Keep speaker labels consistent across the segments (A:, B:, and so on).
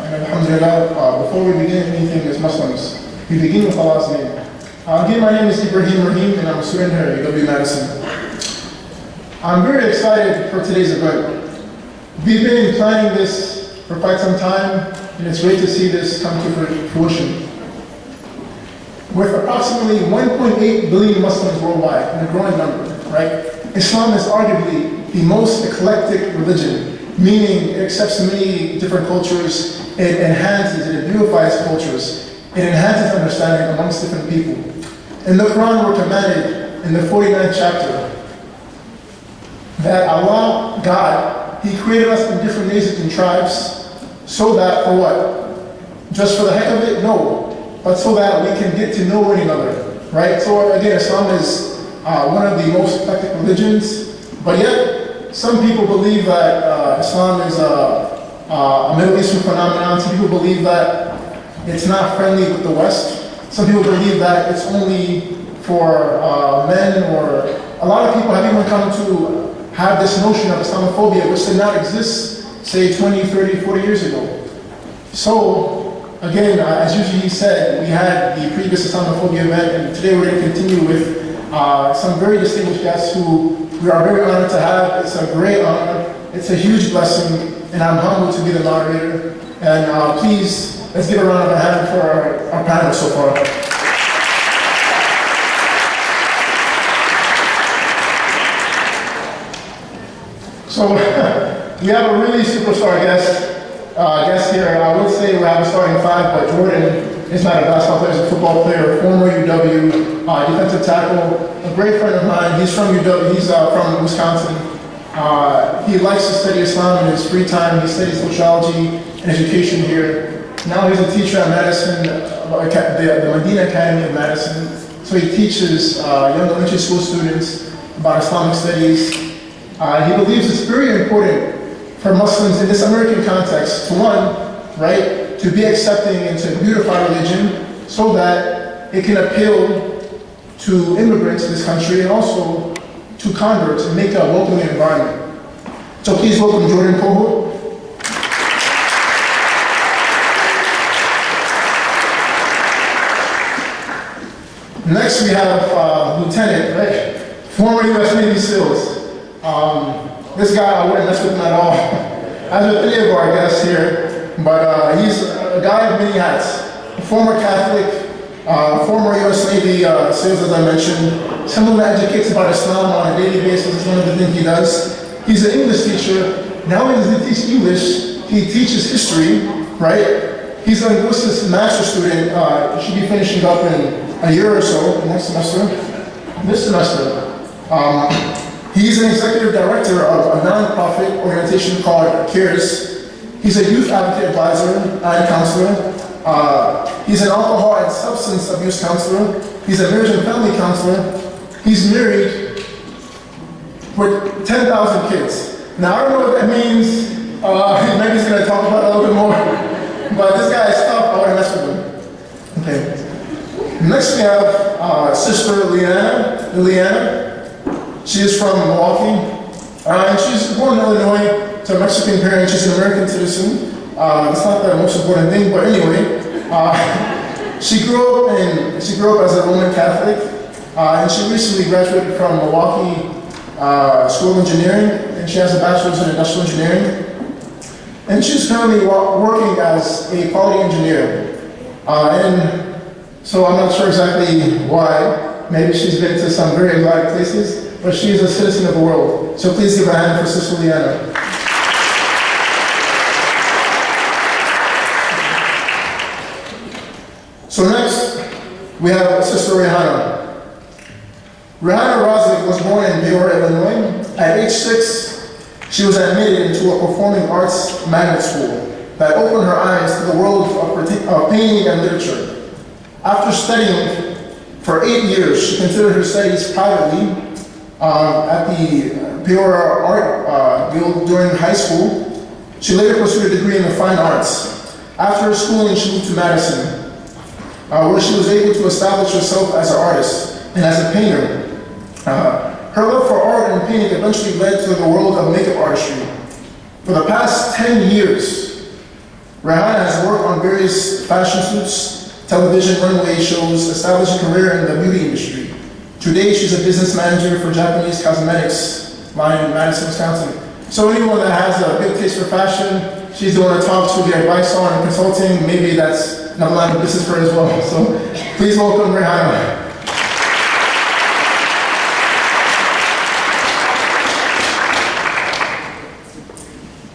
A: And alhamdulillah, before we begin anything as Muslims, we begin with Allah's name. Again, my name is Ibrahim Rahim, and I'm a student here at UW Madison. I'm very excited for today's event. We've been planning this for quite some time, and it's great to see this come to fruition. With approximately 1.8 billion Muslims worldwide, and a growing number, right? Islam is arguably the most eclectic religion, meaning it accepts many different cultures, it enhances, it beautifies cultures, it enhances understanding amongst different people. In the Quran, we're commanded in the 49th chapter that Allah, God, He created us in different nations and tribes so that, for what? Just for the heck of it? No. But so that we can get to know one another, right? So again, Islam is one of the most eclectic religions, but yet some people believe that Islam is a Middle Eastern phenomenon. Some people believe that it's not friendly with the West. Some people believe that it's only for men, or a lot of people have even come to have this notion of Islamophobia, which did not exist, say, 20, 30, 40 years ago. So, again, as usually said, we had the previous Islamophobia event, and today we're going to continue with some very distinguished guests who we are very honored to have. It's a great honor, it's a huge blessing, and I'm humbled to be the moderator. And please, let's give a round of a hand for our panel so far. So, we have a really superstar guest here. I would say we have a starting five, but Jordan is not a basketball player, he's a football player, former UW defensive tackle, a great friend of mine. He's from UW, he's from Wisconsin. He likes to study Islam in his free time. He studies sociology and education here. Now he's a teacher at Madison, the Medina Academy of Madison. So he teaches young elementary school students about Islamic studies. He believes it's very important for Muslims in this American context to, one, right, to be accepting and to beautify religion so that it can appeal to immigrants in this country and also to converts and make a welcoming environment. So please welcome Jordan Coho. Next we have Lieutenant, right? Former U.S. Navy SEALs. This guy, I wouldn't mess with him at all, as with any of our guests here, but he's a guy of many hats. A former Catholic, former U.S. Navy SEALs, as I mentioned, someone that educates about Islam on a daily basis is one of the things he does. He's an English teacher. Not only does he teach English, he teaches history, right? He's a linguistics master student. He should be finishing up in a year or so, next semester, this semester. He's an executive director of a non-profit organization called CARES. He's a youth advocate advisor and counselor. He's an alcohol and substance abuse counselor. He's a marriage and family counselor. He's married with 10,000 kids. Now, I don't know what that means. Maybe he's going to talk about it a little bit more. But this guy is tough. I want to mess with him. Okay. Next, we have Sister Liliana. She is from Milwaukee, and she's born in Illinois to Mexican parents. She's an American citizen. It's not the most important thing, but anyway, she grew up as a Roman Catholic, and she recently graduated from Milwaukee School of Engineering, and she has a bachelor's in industrial engineering. And she's currently working as a quality engineer. And so I'm not sure exactly why. Maybe she's been to some very exotic places, but she is a citizen of the world. So please give a hand for Sister Liana. So next, we have Sister Rihanna. Rihanna Razik was born in Peoria, Illinois. At age 6, she was admitted into a performing arts magnet school that opened her eyes to the world of painting and literature. After studying for 8 years, she continued her studies privately at the Peoria Art Guild during high school. She later pursued a degree in the fine arts. After her schooling, she moved to Madison, where she was able to establish herself as an artist and as a painter. Her love for art and painting eventually led to the world of makeup artistry. For the past 10 years, Rihanna has worked on various fashion suits, television runway shows, established a career in the beauty industry. Today, she's a business manager for Japanese cosmetics line in Madison, Wisconsin. So anyone that has a good taste for fashion, she's the one to talk to, get advice on, and consulting. Maybe that's another line of business for her as well. So please welcome Rihanna.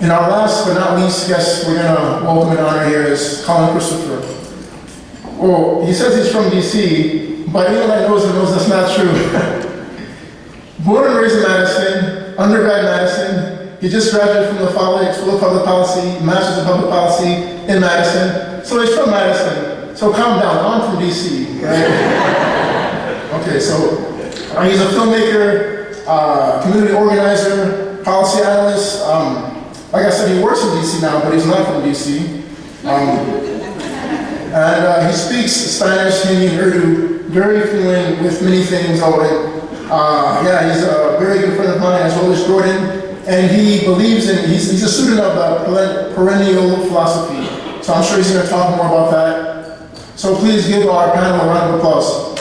A: And our last but not least guest we're gonna welcome and honor here is Colin Christopher. Well, he says he's from DC, but anyone that knows him knows that's not true. Born and raised in Madison, undergrad Madison, he just graduated from the Follett School of Public Policy, Master's of Public Policy in Madison. So he's from Madison. So calm down, I'm from DC, right? Okay, so he's a filmmaker, community organizer, policy analyst. Like I said, he works in DC now, but he's not from DC. And he speaks Spanish, Hindi, and Urdu, very fluent with many things. Yeah, he's a very good friend of mine, as well as Jordan. And he believes in, he's a student of perennial philosophy. So I'm sure he's going to talk more about that. So please give our panel a round of applause.